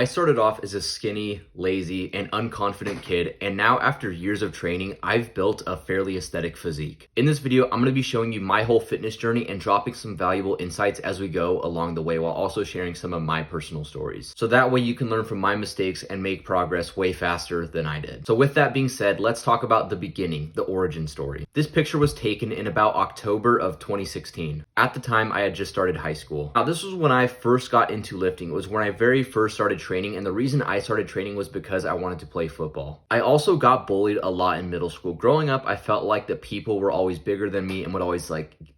I started off as a skinny, lazy, and unconfident kid, and now after years of training, I've built a fairly aesthetic physique. In this video, I'm going to be showing you my whole fitness journey and dropping some valuable insights as we go along the way, while also sharing some of my personal stories. So that way you can learn from my mistakes and make progress way faster than I did. So with that being said, let's talk about the beginning, the origin story. This picture was taken in about October of 2016. At the time, I had just started high school. Now, this was when I first got into lifting. It was when I very first started training, and the reason I started training was because I wanted to play football. I also got bullied a lot in middle school. Growing up, I felt like that people were always bigger than me and would always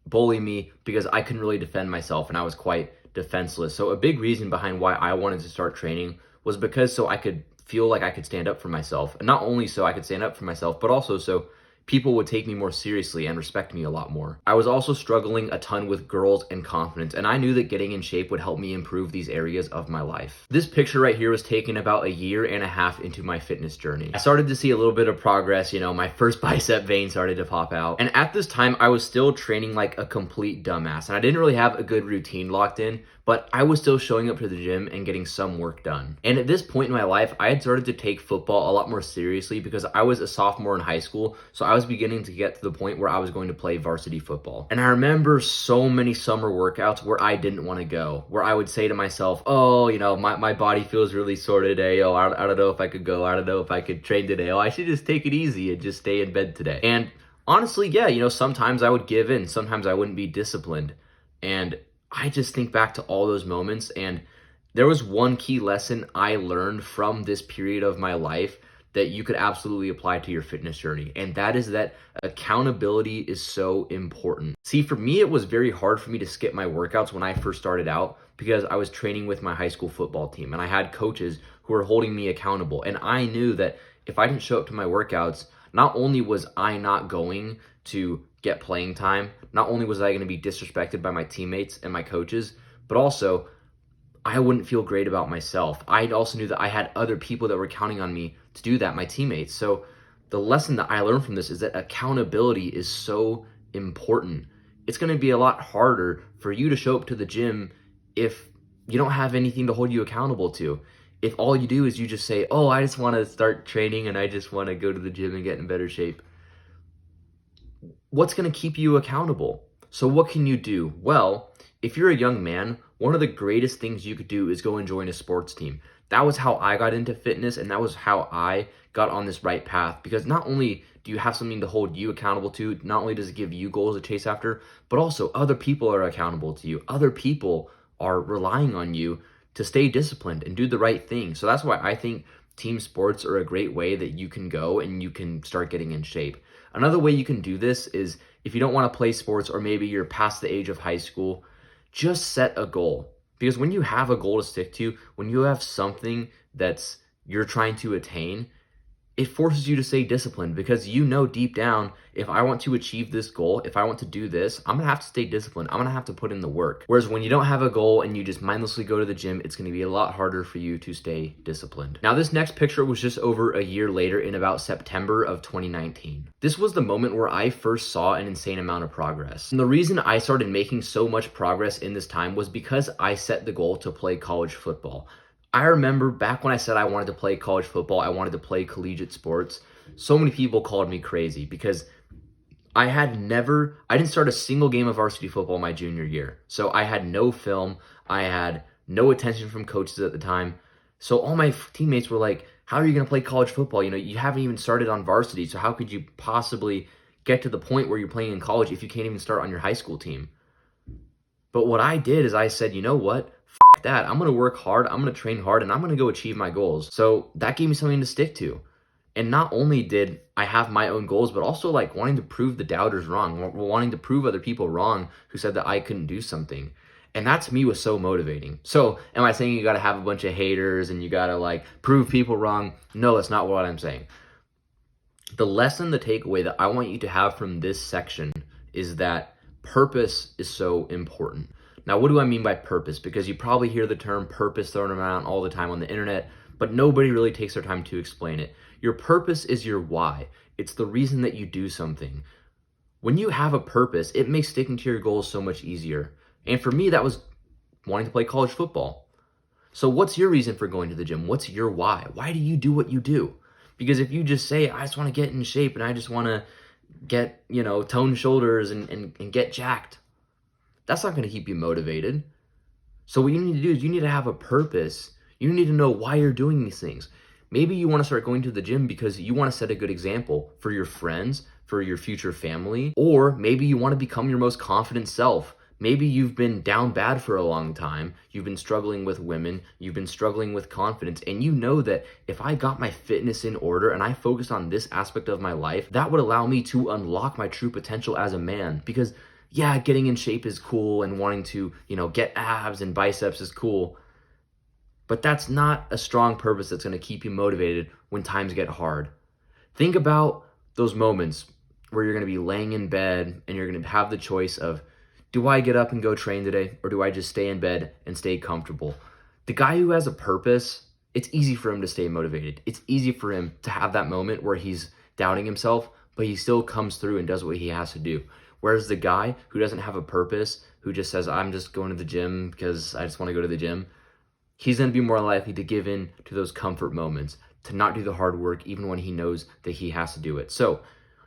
bully me because I couldn't really defend myself and I was quite defenseless. So a big reason behind why I wanted to start training was because so I could feel like I could stand up for myself. And not only so I could stand up for myself, but also so people would take me more seriously and respect me a lot more. I was also struggling a ton with girls and confidence, and I knew that getting in shape would help me improve these areas of my life. This picture right here was taken about a year and a half into my fitness journey. I started to see a little bit of progress, my first bicep vein started to pop out. And at this time, I was still training like a complete dumbass, and I didn't really have a good routine locked in, but I was still showing up to the gym and getting some work done. And at this point in my life, I had started to take football a lot more seriously because I was a sophomore in high school, so I was beginning to get to the point where I was going to play varsity football. And I remember so many summer workouts where I didn't want to go, where I would say to myself, my body feels really sore today. I don't know if I could go. I don't know if I could train today. I should just take it easy and just stay in bed today. And honestly, yeah, sometimes I would give in. Sometimes I wouldn't be disciplined. And I just think back to all those moments, and there was one key lesson I learned from this period of my life that you could absolutely apply to your fitness journey, and that is that accountability is so important. See, for me, it was very hard for me to skip my workouts when I first started out because I was training with my high school football team, and I had coaches who were holding me accountable, and I knew that if I didn't show up to my workouts, not only was I not going to get playing time, not only was I going to be disrespected by my teammates and my coaches, but also I wouldn't feel great about myself. I also knew that I had other people that were counting on me to do that, my teammates. So the lesson that I learned from this is that accountability is so important. It's going to be a lot harder for you to show up to the gym if you don't have anything to hold you accountable to. If all you do is you just say, I just want to start training and I just want to go to the gym and get in better shape, what's going to keep you accountable? So what can you do? Well, if you're a young man, one of the greatest things you could do is go and join a sports team. That was how I got into fitness, and that was how I got on this right path, because not only do you have something to hold you accountable to, not only does it give you goals to chase after, but also other people are accountable to you. Other people are relying on you to stay disciplined and do the right thing. So that's why I think team sports are a great way that you can go and you can start getting in shape. Another way you can do this is if you don't want to play sports, or maybe you're past the age of high school, just set a goal. Because when you have a goal to stick to, when you have something that's you're trying to attain, it forces you to stay disciplined, because deep down, if I want to achieve this goal, if I want to do this, I'm going to have to stay disciplined. I'm going to have to put in the work. Whereas when you don't have a goal and you just mindlessly go to the gym, it's going to be a lot harder for you to stay disciplined. Now, this next picture was just over a year later in about September of 2019. This was the moment where I first saw an insane amount of progress. And the reason I started making so much progress in this time was because I set the goal to play college football. I remember back when I said I wanted to play college football, I wanted to play collegiate sports, so many people called me crazy because I didn't start a single game of varsity football my junior year. So I had no film, I had no attention from coaches at the time. So all my teammates were like, how are you going to play college football? You haven't even started on varsity, so how could you possibly get to the point where you're playing in college if you can't even start on your high school team? But what I did is I said, you know what? That I'm going to work hard, I'm going to train hard, and I'm going to go achieve my goals. So that gave me something to stick to. And not only did I have my own goals, but also wanting to prove the doubters wrong, wanting to prove other people wrong who said that I couldn't do something. And that to me was so motivating. So am I saying you got to have a bunch of haters and you got to prove people wrong? No, that's not what I'm saying. The lesson, the takeaway that I want you to have from this section is that purpose is so important. Now, what do I mean by purpose? Because you probably hear the term purpose thrown around all the time on the internet, but nobody really takes their time to explain it. Your purpose is your why. It's the reason that you do something. When you have a purpose, it makes sticking to your goals so much easier. And for me, that was wanting to play college football. So what's your reason for going to the gym? What's your why? Why do you do what you do? Because if you just say, I just want to get in shape and I just want to get, toned shoulders and get jacked, that's not going to keep you motivated. So what you need to do is you need to have a purpose. You need to know why you're doing these things. Maybe you want to start going to the gym because you want to set a good example for your friends, for your future family, or maybe you want to become your most confident self. Maybe you've been down bad for a long time. You've been struggling with women. You've been struggling with confidence. And you know that if I got my fitness in order and I focused on this aspect of my life, that would allow me to unlock my true potential as a man. Because yeah, getting in shape is cool and wanting to, get abs and biceps is cool. But that's not a strong purpose that's going to keep you motivated when times get hard. Think about those moments where you're going to be laying in bed and you're going to have the choice of, do I get up and go train today, or do I just stay in bed and stay comfortable? The guy who has a purpose, it's easy for him to stay motivated. It's easy for him to have that moment where he's doubting himself, but he still comes through and does what he has to do. Whereas the guy who doesn't have a purpose, who just says, I'm just going to the gym because I just want to go to the gym, he's going to be more likely to give in to those comfort moments, to not do the hard work even when he knows that he has to do it. So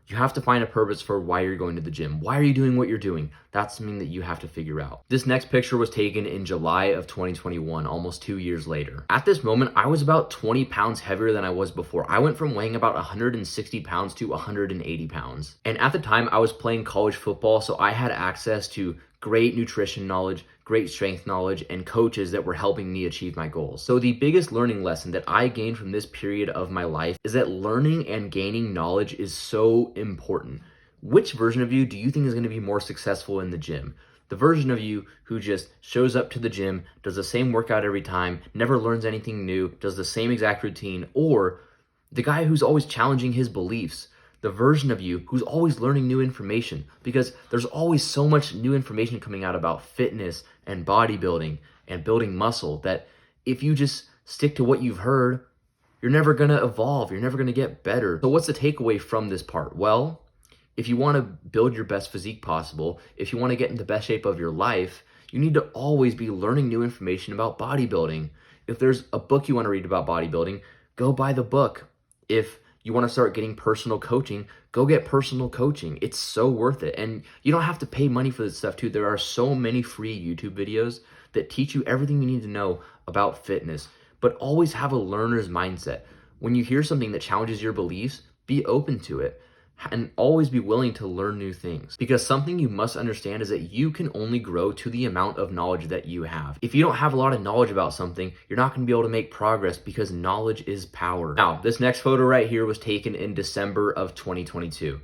you have to find a purpose for why you're going to the gym. Why are you doing what you're doing? That's something that you have to figure out. This next picture was taken in July of 2021, almost 2 years later. At this moment, I was about 20 pounds heavier than I was before. I went from weighing about 160 pounds to 180 pounds. And at the time, I was playing college football, so I had access to great nutrition knowledge, great strength knowledge, and coaches that were helping me achieve my goals. So the biggest learning lesson that I gained from this period of my life is that learning and gaining knowledge is so important. Which version of you do you think is going to be more successful in the gym? The version of you who just shows up to the gym, does the same workout every time, never learns anything new, does the same exact routine, or the guy who's always challenging his beliefs? The version of you who's always learning new information, because there's always so much new information coming out about fitness and bodybuilding and building muscle that if you just stick to what you've heard, you're never going to evolve. You're never going to get better. So what's the takeaway from this part? Well, if you want to build your best physique possible, if you want to get in the best shape of your life, you need to always be learning new information about bodybuilding. If there's a book you want to read about bodybuilding, go buy the book. If you want to start getting personal coaching, go get personal coaching. It's so worth it. And you don't have to pay money for this stuff too. There are so many free YouTube videos that teach you everything you need to know about fitness, but always have a learner's mindset. When you hear something that challenges your beliefs, be open to it and always be willing to learn new things. Because something you must understand is that you can only grow to the amount of knowledge that you have. If you don't have a lot of knowledge about something, you're not going to be able to make progress because knowledge is power. Now, this next photo right here was taken in December of 2022.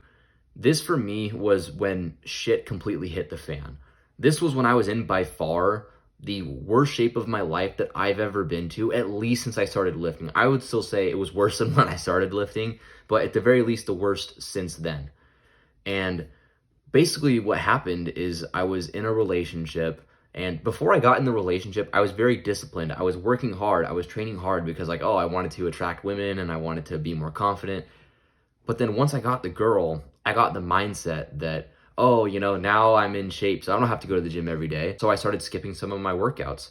This for me was when shit completely hit the fan. This was when I was in by far the worst shape of my life that I've ever been to, at least since I started lifting. I would still say it was worse than when I started lifting, but at the very least the worst since then. And basically what happened is I was in a relationship, and before I got in the relationship, I was very disciplined. I was working hard. I was training hard because I wanted to attract women and I wanted to be more confident. But then once I got the girl, I got the mindset that, now I'm in shape, so I don't have to go to the gym every day. So I started skipping some of my workouts.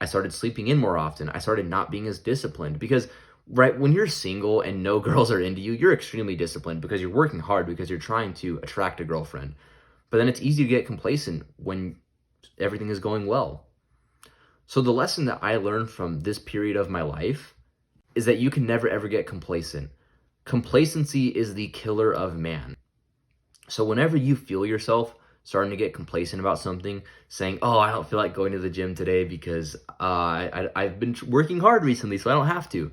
I started sleeping in more often. I started not being as disciplined because, right, when you're single and no girls are into you, you're extremely disciplined because you're working hard because you're trying to attract a girlfriend. But then it's easy to get complacent when everything is going well. So the lesson that I learned from this period of my life is that you can never ever get complacent. Complacency is the killer of man. So whenever you feel yourself starting to get complacent about something, saying, I don't feel like going to the gym today because I've been working hard recently, so I don't have to.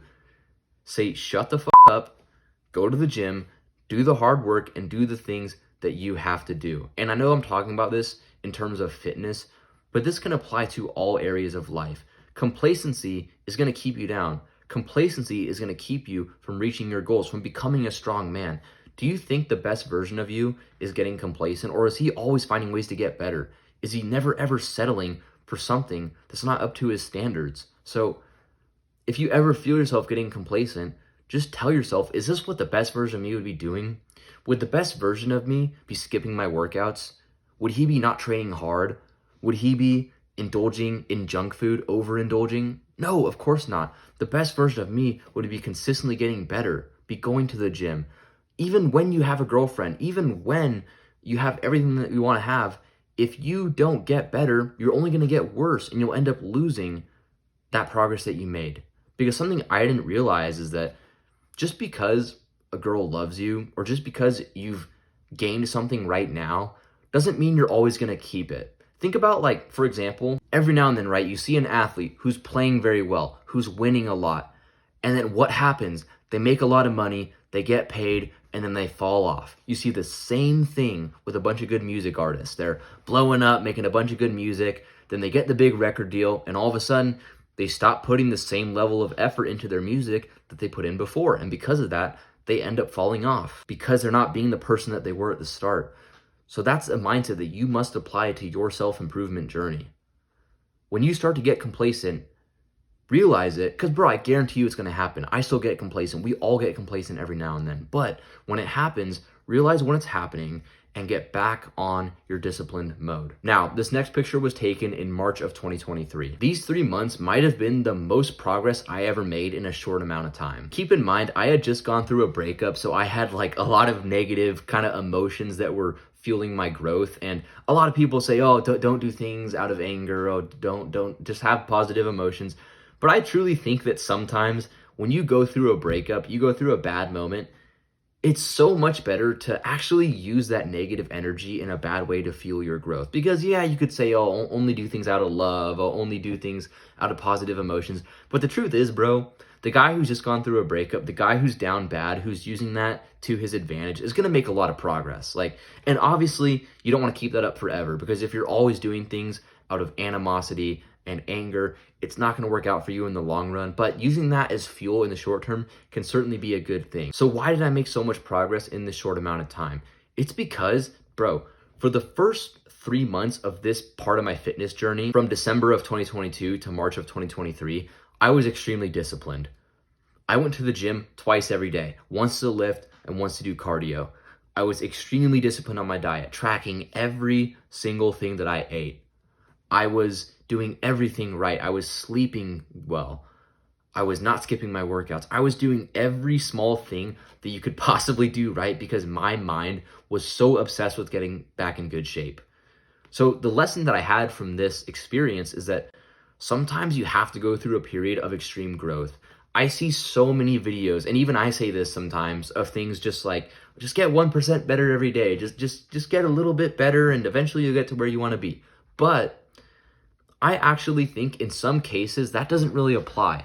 Say, shut the fuck up, go to the gym, do the hard work, and do the things that you have to do. And I know I'm talking about this in terms of fitness, but this can apply to all areas of life. Complacency is going to keep you down. Complacency is going to keep you from reaching your goals, from becoming a strong man. Do you think the best version of you is getting complacent, or is he always finding ways to get better? Is he never ever settling for something that's not up to his standards? So if you ever feel yourself getting complacent, just tell yourself, is this what the best version of me would be doing? Would the best version of me be skipping my workouts? Would he be not training hard? Would he be indulging in junk food, overindulging? No, of course not. The best version of me would be consistently getting better, be going to the gym. Even when you have a girlfriend, even when you have everything that you want to have, if you don't get better, you're only going to get worse and you'll end up losing that progress that you made. Because something I didn't realize is that just because a girl loves you or just because you've gained something right now doesn't mean you're always going to keep it. Think about, like, for example, every now and then, right, you see an athlete who's playing very well, who's winning a lot. And then what happens? They make a lot of money, they get paid, and then they fall off. You see the same thing with a bunch of good music artists. They're blowing up, making a bunch of good music, then they get the big record deal, and all of a sudden, they stop putting the same level of effort into their music that they put in before. And because of that, they end up falling off because they're not being the person that they were at the start. So that's a mindset that you must apply to your self-improvement journey. When you start to get complacent, realize it, because bro, I guarantee you it's going to happen. I still get complacent. We all get complacent every now and then. But when it happens, realize when it's happening and get back on your disciplined mode. Now, this next picture was taken in March of 2023. These 3 months might have been the most progress I ever made in a short amount of time. Keep in mind, I had just gone through a breakup, so I had like a lot of negative kind of emotions that were fueling my growth. And a lot of people say, oh, don't do things out of anger. Oh, don't just have positive emotions. But I truly think that sometimes when you go through a breakup, you go through a bad moment, it's so much better to actually use that negative energy in a bad way to fuel your growth. Because yeah, you could say, oh, only do things out of love, I'll only do things out of positive emotions. But the truth is, bro, the guy who's just gone through a breakup, the guy who's down bad, who's using that to his advantage is going to make a lot of progress. And obviously you don't want to keep that up forever, because if you're always doing things out of animosity and anger, it's not going to work out for you in the long run. But using that as fuel in the short term can certainly be a good thing. So why did I make so much progress in this short amount of time? It's because, bro, for the first 3 months of this part of my fitness journey, from December of 2022 to March of 2023, I was extremely disciplined. I went to the gym twice every day, once to lift and once to do cardio. I was extremely disciplined on my diet, tracking every single thing that I ate. I was doing everything right. I was sleeping well. I was not skipping my workouts. I was doing every small thing that you could possibly do right, because my mind was so obsessed with getting back in good shape. So the lesson that I had from this experience is that sometimes you have to go through a period of extreme growth. I see so many videos, and even I say this sometimes, of things just like, just get 1% better every day. Just get a little bit better, and eventually you'll get to where you want to be. But I actually think in some cases that doesn't really apply.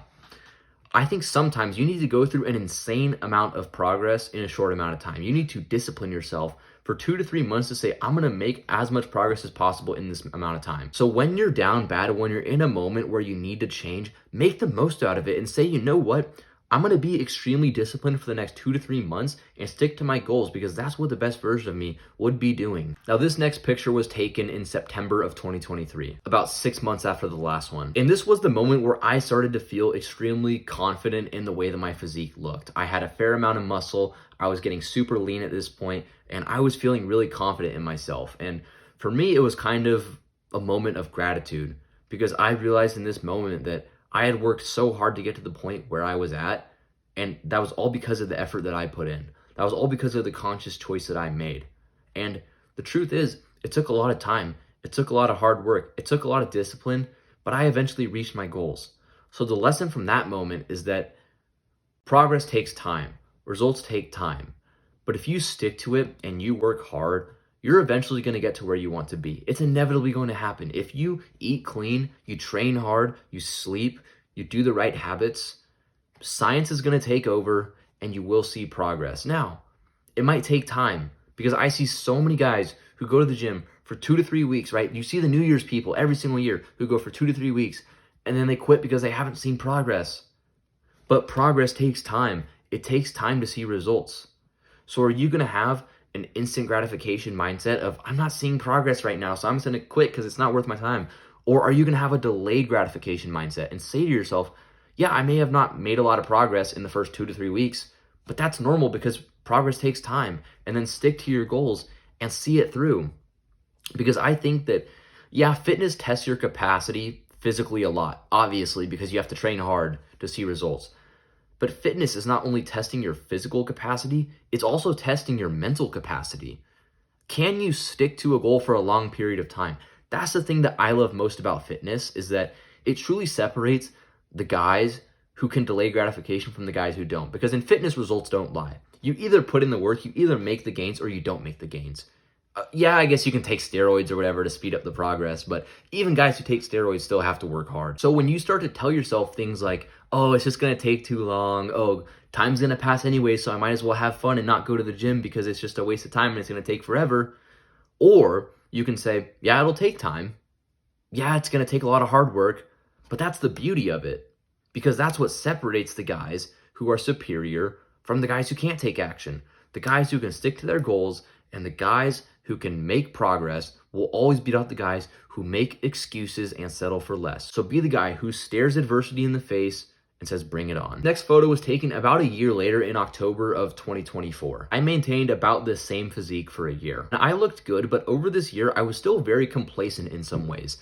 I think sometimes you need to go through an insane amount of progress in a short amount of time. You need to discipline yourself for 2 to 3 months to say, I'm going to make as much progress as possible in this amount of time. So when you're down bad, when you're in a moment where you need to change, make the most out of it and say, you know what? I'm going to be extremely disciplined for the next 2 to 3 months and stick to my goals, because that's what the best version of me would be doing. Now, this next picture was taken in September of 2023, about 6 months after the last one. And this was the moment where I started to feel extremely confident in the way that my physique looked. I had a fair amount of muscle. I was getting super lean at this point, and I was feeling really confident in myself. And for me, it was kind of a moment of gratitude, because I realized in this moment that I had worked so hard to get to the point where I was at, and that was all because of the effort that I put in. That was all because of the conscious choice that I made. And the truth is, it took a lot of time. It took a lot of hard work. It took a lot of discipline, but I eventually reached my goals. So the lesson from that moment is that progress takes time. Results take time. But if you stick to it and you work hard, you're eventually going to get to where you want to be. It's inevitably going to happen. If you eat clean, you train hard, you sleep, you do the right habits, science is going to take over and you will see progress. Now, it might take time, because I see so many guys who go to the gym for 2 to 3 weeks, right? You see the New Year's people every single year who go for 2 to 3 weeks and then they quit because they haven't seen progress. But progress takes time. It takes time to see results. So are you going to have an instant gratification mindset of, I'm not seeing progress right now, so I'm just going to quit because it's not worth my time? Or are you going to have a delayed gratification mindset and say to yourself, yeah, I may have not made a lot of progress in the first 2 to 3 weeks, but that's normal because progress takes time. And then stick to your goals and see it through. Because I think that, yeah, fitness tests your capacity physically a lot, obviously, because you have to train hard to see results. But fitness is not only testing your physical capacity, it's also testing your mental capacity. Can you stick to a goal for a long period of time? That's the thing that I love most about fitness, is that it truly separates the guys who can delay gratification from the guys who don't. Because in fitness, results don't lie. You either put in the work, you either make the gains or you don't make the gains. Yeah, I guess you can take steroids or whatever to speed up the progress, but even guys who take steroids still have to work hard. So when you start to tell yourself things like, oh, it's just gonna take too long, oh, time's gonna pass anyway, so I might as well have fun and not go to the gym because it's just a waste of time and it's gonna take forever. Or you can say, yeah, it'll take time. Yeah, it's gonna take a lot of hard work, but that's the beauty of it, because that's what separates the guys who are superior from the guys who can't take action. The guys who can stick to their goals and the guys who can make progress will always beat out the guys who make excuses and settle for less. So be the guy who stares adversity in the face and says, bring it on. Next photo was taken about a year later in October of 2024. I maintained about the same physique for a year. Now, I looked good, but over this year, I was still very complacent in some ways.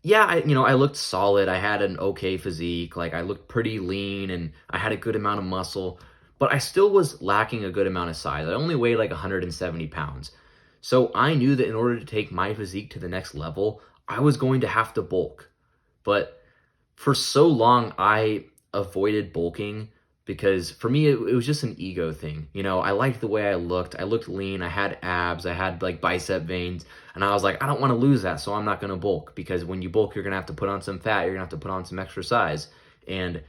Yeah, I looked solid. I had an okay physique. Like, I looked pretty lean and I had a good amount of muscle, but I still was lacking a good amount of size. I only weighed like 170 pounds. So I knew that in order to take my physique to the next level, I was going to have to bulk. But for so long, I avoided bulking because for me, it was just an ego thing. I liked the way I looked. I looked lean. I had abs. I had like bicep veins. And I was like, I don't want to lose that, so I'm not going to bulk, because when you bulk, you're going to have to put on some fat. You're going to have to put on some extra size. And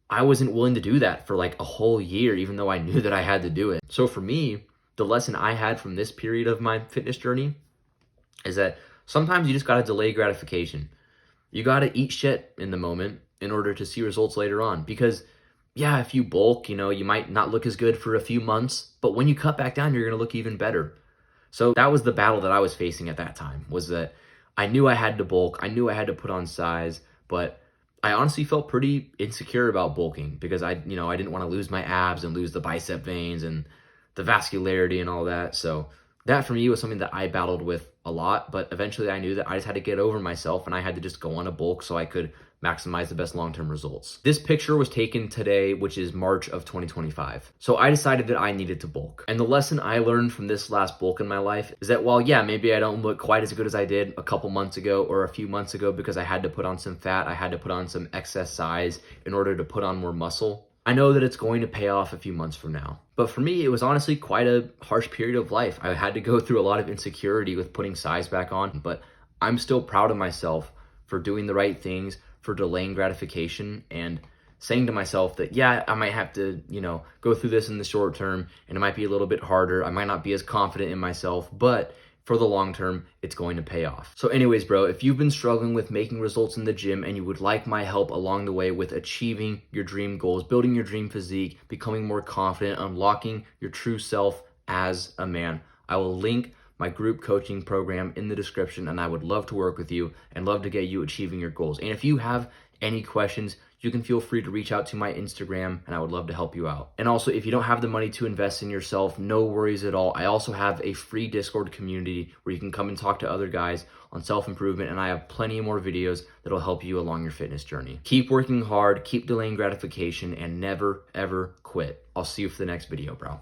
I wasn't willing to do that for like a whole year, even though I knew that I had to do it. So for me, the lesson I had from this period of my fitness journey is that sometimes you just got to delay gratification. You got to eat shit in the moment in order to see results later on. Because yeah, if you bulk, you might not look as good for a few months, but when you cut back down, you're going to look even better. So that was the battle that I was facing at that time, was that I knew I had to bulk. I knew I had to put on size, but I honestly felt pretty insecure about bulking because I didn't want to lose my abs and lose the bicep veins and the vascularity and all that. So that for me was something that I battled with a lot, but eventually I knew that I just had to get over myself and I had to just go on a bulk so I could maximize the best long-term results. This picture was taken today, which is March of 2025. So I decided that I needed to bulk. And the lesson I learned from this last bulk in my life is that while, yeah, maybe I don't look quite as good as I did a couple months ago or a few months ago because I had to put on some fat, I had to put on some excess size in order to put on more muscle, I know that it's going to pay off a few months from now. But for me, it was honestly quite a harsh period of life. I had to go through a lot of insecurity with putting size back on, but I'm still proud of myself for doing the right things, for delaying gratification, and saying to myself that, yeah, I might have to, go through this in the short term, and it might be a little bit harder. I might not be as confident in myself, but for the long term, it's going to pay off. So anyways, bro, if you've been struggling with making results in the gym and you would like my help along the way with achieving your dream goals, building your dream physique, becoming more confident, unlocking your true self as a man, I will link my group coaching program in the description, and I would love to work with you and love to get you achieving your goals. And if you have any questions, you can feel free to reach out to my Instagram and I would love to help you out. And also, if you don't have the money to invest in yourself, no worries at all. I also have a free Discord community where you can come and talk to other guys on self-improvement, and I have plenty more videos that'll help you along your fitness journey. Keep working hard, keep delaying gratification, and never, ever quit. I'll see you for the next video, bro.